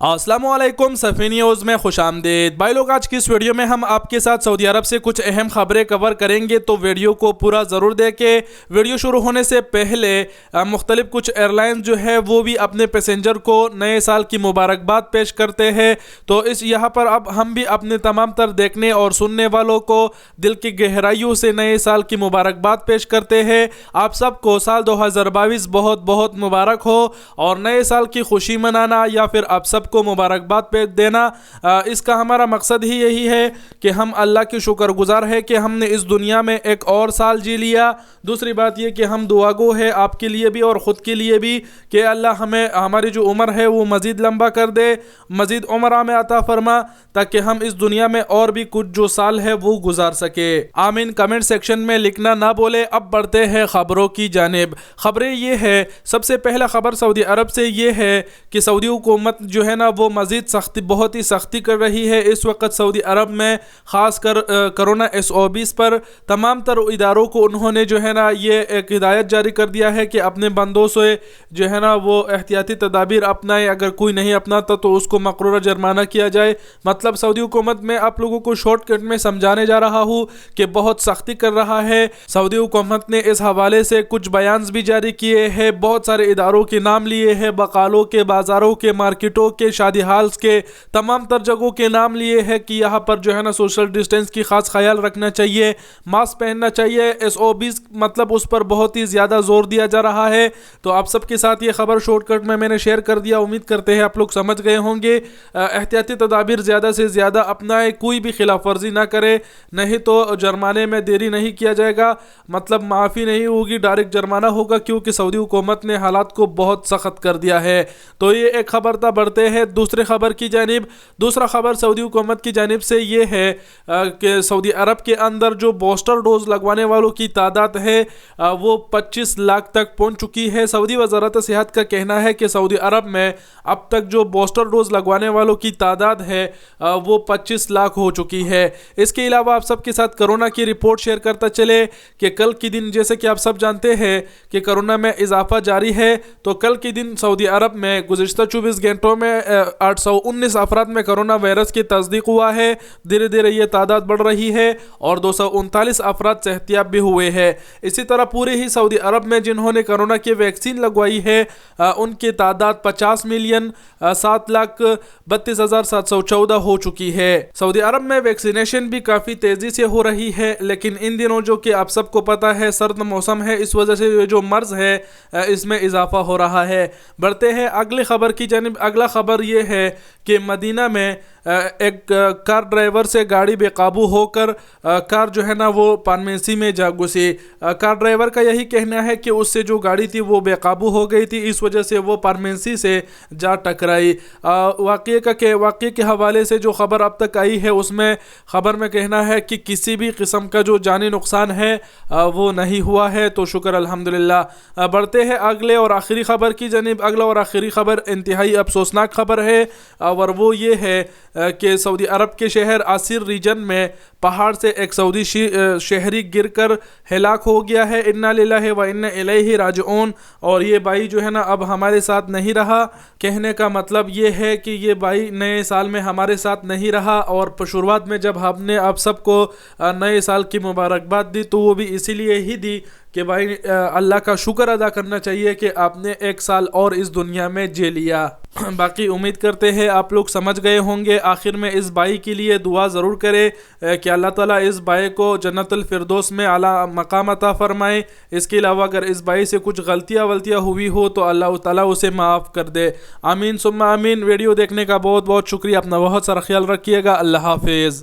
अस्सलाम वालेकुम सफ़ी न्यूज़ में खुश आमदीद। भाई लोग, आज की इस वीडियो में हम आपके साथ सऊदी अरब से कुछ अहम खबरें कवर करेंगे, तो वीडियो को पूरा ज़रूर देखें। वीडियो शुरू होने से पहले मुख्तलिफ कुछ एयरलाइन जो है वो भी अपने पैसेंजर को नए साल की मुबारकबाद पेश करते हैं। तो इस यहाँ पर अब हम भी अपने तमाम तर देखने और सुनने वालों को दिल की गहराइयों से नए साल की मुबारकबाद पेश करते हैं। आप सबको साल 2022 बहुत बहुत मुबारक हो और नए साल की खुशी मनाना या फिर आप सब को मुबारकबाद पे देना, इसका हमारा मकसद ही यही है कि हम अल्लाह की शुक्रगुजार है कि हमने इस दुनिया में एक और साल जी लिया। दूसरी बात ये कि हम दुआगो है आपके लिए भी और ख़ुद के लिए भी कि अल्लाह हमें हमारी जो उम्र है वो मज़ीद लंबा कर दे, मज़ीद उम्र में अता फरमा, ताकि हम इस दुनिया में और भी कुछ जो साल है वो गुजार सके। आमीन। कमेंट सेक्शन में लिखना ना बोले। अब बढ़ते हैं खबरों की जानिब। खबरें ये है, सबसे पहला खबर सऊदी अरब से ये है कि सऊदी हुकूमत जो है ना वो मज़ीद सख्ती, बहुत ही सख्ती कर रही है। इस वक्त सऊदी अरब में ख़ास कर कोरोना SO20 पर तमाम तर इदारों को उन्होंने जो है ना ये एक हिदायत जारी कर दिया है कि अपने बंदों से जो है ना वो एहतियाती तदाबीर अपनाए। अगर कोई नहीं अपनाता तो उसको मकरूरा जुर्माना किया जाए। मतलब सऊदी हुकूमत में आप लोगों को शॉर्टकट में समझाने जा रहा हूँ कि बहुत सख्ती कर रहा है। सऊदी हुकूमत ने इस हवाले से कुछ बयान भी जारी किए हैं, बहुत सारे इदारों के नाम लिए हैं, बकालों के, बाज़ारों के, मार्केटों के, शादी हाल्स के, तमाम तर जगहों के नाम लिए हैं कि यहाँ पर जो है ना सोशल डिस्टेंस की खास ख्याल रखना चाहिए, मास्क पहनना चाहिए। SO20 मतलब उस पर बहुत ही ज़्यादा जोर दिया जा रहा है। तो आप सबके साथ ये खबर शॉर्टकट में मैंने शेयर कर दिया। उम्मीद करते हैं आप लोग समझ गए होंगे। एहतियाती तदाबीर ज़्यादा से ज़्यादा अपनाए, कोई भी खिलाफ वर्जी ना करे, नहीं तो जुर्माने में देरी नहीं किया जाएगा, मतलब माफ़ी नहीं होगी, डायरेक्ट जुर्माना होगा, क्योंकि सऊदी हुकूमत ने हालात को बहुत सख्त कर दिया है। तो ये एक खबर था। बढ़ते हैं दूसरे खबर की जानिब। दूसरा खबर सऊदी हुकूमत की जानिब से ये है कि सऊदी अरब के अंदर जो बूस्टर डोज लगवाने वालों की तादाद है वो 25 लाख तक पहुंच चुकी है। सऊदी वज़ारत सेहत का कहना है कि सऊदी अरब में अब तक जो बूस्टर डोज लगवाने वालों की तादाद है वो 25 लाख हो चुकी है। इसके अलावा आप सबके साथ कोरोना की रिपोर्ट शेयर करता चले कि कल के दिन, जैसे कि आप सब जानते हैं कि कोरोना में इजाफा जारी है, तो कल के दिन सऊदी अरब में गुज़िश्ता 24 घंटों में 819 अफराद में कोरोना वायरस की तस्दीक हुआ है। धीरे धीरे ये तादाद बढ़ रही है और 239 अफराद सेहतियाब भी हुए हैं। इसी तरह पूरे ही सऊदी अरब में जिन्होंने कोरोना की वैक्सीन लगवाई है उनकी तादाद 50,07,32,714 हो चुकी है। सऊदी अरब में वैक्सीनेशन भी काफ़ी तेज़ी से हो रही है, लेकिन इन दिनों जो कि आप सबको पता है सर्द मौसम है, इस वजह से ये जो मर्ज है इसमें इजाफा हो रहा है। बढ़ते हैं अगली खबर की जानिब। अगला खबर ये है कि मदीना में एक कार ड्राइवर से गाड़ी बेकाबू होकर कार जो है ना वो पानमेसी में जा घुसी। कार ड्राइवर का यही कहना है कि उससे जो गाड़ी थी वो बेकाबू हो गई थी, इस वजह से वो पानमेसी से जा टकराई। वाक़ये के हवाले से जो खबर अब तक आई है उसमें खबर में कहना है कि किसी भी किस्म का जो जानी नुकसान है वो नहीं हुआ है, तो शुक्र अल्हम्दुलिल्लाह। बढ़ते हैं अगले और आखिरी खबर की जानिब। अगला और आखिरी खबर इंतहाई अफसोसनाक खबर है और वो ये है कि सऊदी अरब के शहर आसिर रीजन में पहाड़ से एक सऊदी शहरी गिरकर हलाक हो गया है। इन्ना लिल्लाहि व इन्ना इलैहि राजिऊन। और ये भाई जो है ना अब हमारे साथ नहीं रहा। कहने का मतलब ये है कि ये भाई नए साल में हमारे साथ नहीं रहा, और शुरुआत में जब हमने आप सबको नए साल की मुबारकबाद दी तो वो भी इसीलिए ही दी कि भाई अल्लाह का शुक्र अदा करना चाहिए कि आपने एक साल और इस दुनिया में जी लिया। बाकी उम्मीद करते हैं आप लोग समझ गए होंगे। आखिर में इस भाई के लिए दुआ ज़रूर करें कि अल्लाह ताला इस भाई को जन्नतुल फिरदौस में आला मकाम अता फरमाए। इसके अलावा अगर इस भाई से कुछ गलतियाँ हुई हो तो अल्लाह ताला उसे माफ़ कर दे। आमीन सुम्मा आमीन। वीडियो देखने का बहुत बहुत शुक्रिया। अपना बहुत सारा ख्याल रखिएगा। अल्लाह हाफिज़।